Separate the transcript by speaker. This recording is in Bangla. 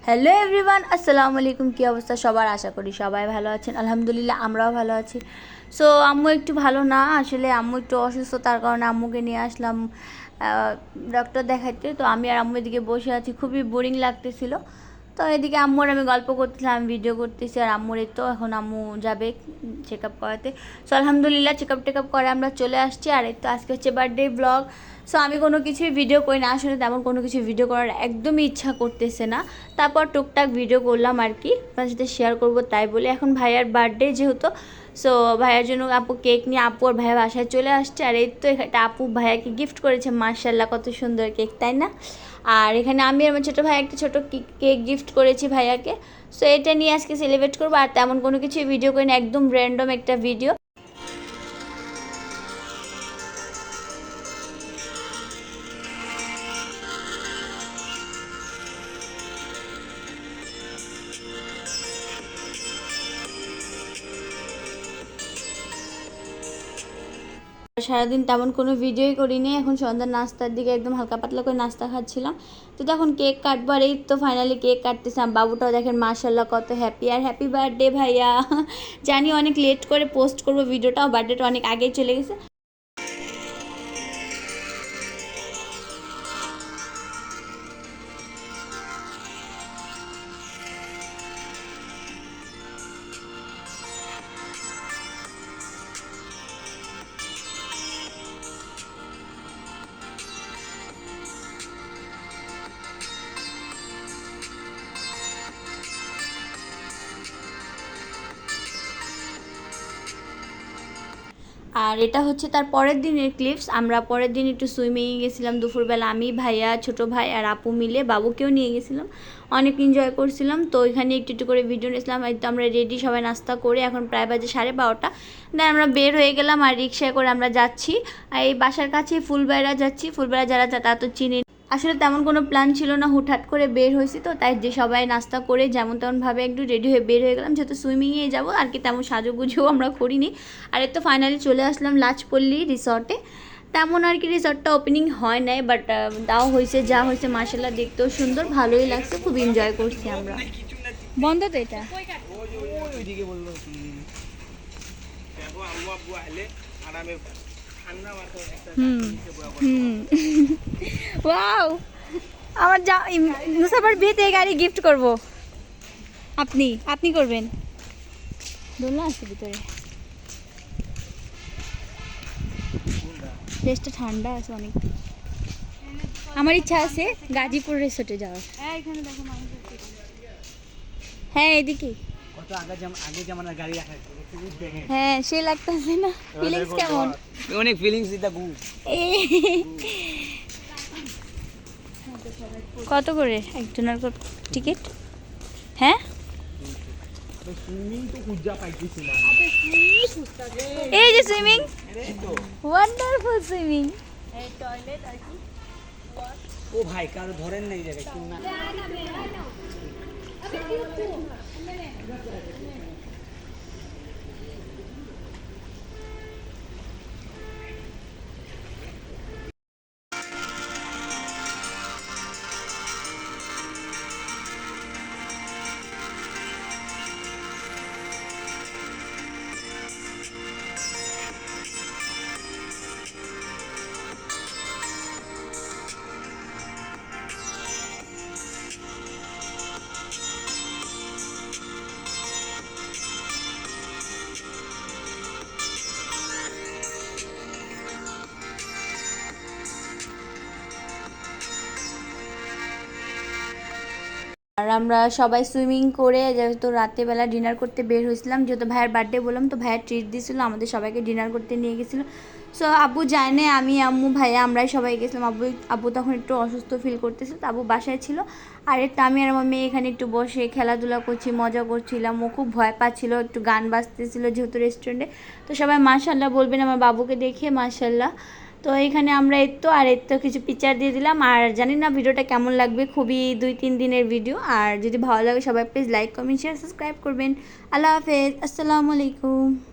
Speaker 1: হ্যালো এভরিওয়ান, আসসালামু আলাইকুম। কী অবস্থা সবার? আশা করি সবাই ভালো আছেন। আলহামদুলিল্লাহ আমরাও ভালো আছি। সো আম্মু একটু ভালো না, আসলে আম্মু একটু অসুস্থ, তার কারণে আম্মুকে নিয়ে আসলাম ডক্টর দেখাইতে। তো আমি আর আম্মু এদিকে বসে আছি, খুবই বোরিং লাগতেছিল। তো এদিকে আম্মুর আমি গল্প করতেছিলাম, ভিডিও করতেছি, আর আম্মুর এই তো এখন আম্মু যাবে চেক আপ করাতে। সো আলহামদুলিল্লাহ চেক আপ করে আমরা চলে আসছি। আর এই তো আজকে হচ্ছে বার্থডে ব্লগ। সো আমি কোনো কিছুই ভিডিও করি না, আসলে তেমন কোনো কিছু ভিডিও করার একদমই ইচ্ছা করতেছে না। তারপর টুকটাক ভিডিও করলাম আর কি, আপনার সাথে শেয়ার করবো তাই বলে। এখন ভাইয়ার বার্থডে যেহেতু, সো ভাইয়ার জন্য আপু কেক নিয়ে আপু আর ভাইয়া বাসায় চলে আসছে। আর এই তো এটা আপু ভাইয়াকে গিফট করেছে, মার্শাল্লাহ কত সুন্দর কেক, তাই না? আর এখানে আমি আর আমার ছোটো ভাই একটা ছোটো কেক গিফট করেছি ভাইয়াকে। সো এটা নিয়ে আজকে সেলিব্রেট করবো। আর তেমন কোনো কিছু ভিডিও করি না, একদম র্যান্ডম একটা ভিডিও। সারাদিন তেমন কোনো ভিডিওই করিনি, এখন সন্ধ্যার নাস্তার দিকে একদম হালকা পাতলা করে নাস্তা খাচ্ছিলাম। তো তখন কেক কাটবো, আর এই তো ফাইনালি কেক কাটতেছিলাম। বাবুটাও দেখেন মাশাল্লাহ কত হ্যাপি। আর হ্যাপি বার্থডে ভাইয়া। জানি অনেক লেট করে পোস্ট করবো ভিডিওটাও, বার্থডেটা অনেক আগেই চলে গেছে। আর এটা হচ্ছে তার পরের দিনের ক্লিপস। আমরা পরের দিন একটু সুইমিংয়ে গেছিলাম দুপুরবেলা, আমি ভাইয়া ছোটো ভাই আর আপু মিলে, বাবুকেও নিয়ে গেছিলাম, অনেক এনজয় করছিলাম। তো ওইখানে একটু একটু করে ভিডিও নিয়েছিলাম। এই তো আমরা রেডি, সবাই নাস্তা করে এখন প্রায় বাজে 12:30। দেন আমরা বের হয়ে গেলাম, আর রিক্সায় করে আমরা যাচ্ছি এই বাসার কাছে ফুলবাড়া যাচ্ছি। ফুলবাড়া যারা তা তো চিনি, আসলে তেমন কোনো প্ল্যান ছিল না, হুটহাট করে বের হয়েছি। তো তাই যে সবাই নাস্তা করে যেমন তেমনভাবে একটু রেডি হয়ে বের হয়ে গেলাম, যেহেতু সুইমিংয়ে যাবো আর কি, তেমন সাজুগুজুও আমরা করিনি। আর এই তো ফাইনালি চলে আসলাম লাজপল্লী রিসর্টে। তেমন আর কি রিসর্টটা ওপেনিং হয় নাই, বাট তাও হয়েছে যা হয়েছে, মার্শাল্লাহ দেখতেও সুন্দর, ভালোই লাগছে, খুব এনজয় করছি আমরা। বন্ধ তো এটা। ওয়াও, আমার যা মুসাফার বিয়েতে গাড়ি গিফট করব। আপনি করবেন। দোলনা আছে ভিতরে, প্লেসটা ঠান্ডা আছে অনেক। আমার ইচ্ছা আছে গাজীপুর রিসোর্টে যাওয়ার। হ্যাঁ এদিকে, হ্যাঁ সে লাগতেছে না? ফিলিংস কেমন?
Speaker 2: অনেক ফিলিংস দিতা গুড।
Speaker 1: কত করে একজনের টিকিট? হ্যাঁ এই যে সুইমিং, ওয়ান্ডারফুল সুইমিং।
Speaker 2: ও ভাই কারো ধরেন নাই জায়গায় কেউ না।
Speaker 1: আর আমরা সবাই সুইমিং করে যেহেতু রাত্রেবেলা ডিনার করতে বের হয়েছিলাম, যেহেতু ভাইয়ের বার্থডে বললাম, তো ভাইয়ের ট্রিট দিয়েছিলো, আমাদের সবাইকে ডিনার করতে নিয়ে গেছিলো। সো আব্বু যায় না, আমি আম্মু ভাইয়া আমরাই সবাই গেছিলাম। আব্বু তখন একটু অসুস্থ ফিল করতেছিল, তো আব্বু বাসায় ছিল। আর একটু আমি আর আমার মেয়ে এখানে একটু বসে খেলাধুলা করছি, মজা করছিলাম। ও খুব ভয় পাচ্ছিল, একটু গান বাজতেছিল যেহেতু রেস্টুরেন্টে। তো সবাই মাশাল্লাহ বলবেন আমার বাবুকে দেখে, মাশাল্লাহ। তো এখানে আমরা আর কিছু পিকচার দিয়ে দিলাম। আর জানি না ভিডিওটা কেমন লাগবে, খুবই 2-3 দিনের ভিডিও। আর যদি ভালো লাগে সবাই please like comment share subscribe করবেন। আল্লাহ হাফেজ, আসসালামু আলাইকুম।